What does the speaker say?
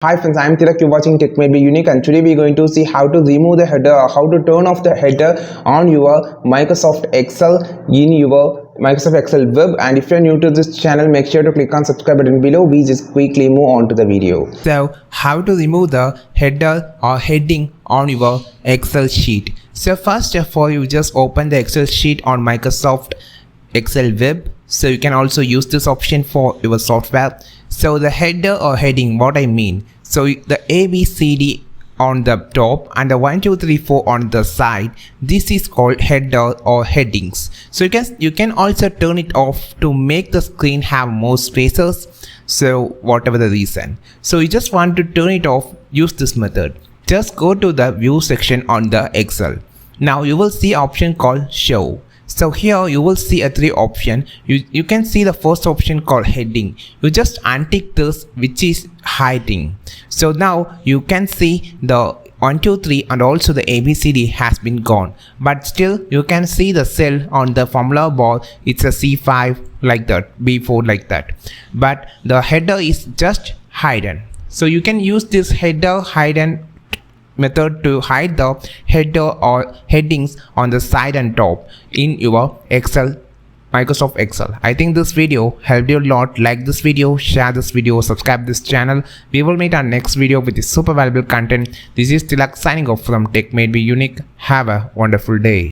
Hi friends, I am Tilak. You're watching Tech May Be Unique, and today we're going to see how to remove the header or how to turn off the header on your Microsoft Excel in your Microsoft Excel web. And if you're new to this channel, make sure to click on subscribe button below. We just quickly move on to the video. So how to remove the header or heading on your Excel sheet. So first of all, you just open the Excel sheet on Microsoft Excel web. So you can also use this option for your software. So the header or heading, what I mean. So the ABCD on the top and the 1 2 3 4 on the side, this is called header or headings. So you can also turn it off to make the screen have more spaces, so whatever the reason. So you just want to turn it off, use this method. Just go to the view section on the Excel. Now you will see option called show. So here you will see a three option. You can see the first option called heading. You just untick this, which is hiding. So now you can see the 1 2 3 and also the ABCD has been gone, but still you can see the cell on the formula bar. It's a C5 like that, B4 like that, but the header is just hidden. So you can use this header hidden method to hide the header or headings on the side and top in your Microsoft Excel. I think this video helped you a lot. Like this video, share this video, subscribe this channel. We will meet our next video with super valuable content. This is Tilak signing off from Tech May Be Unique. Have a wonderful day.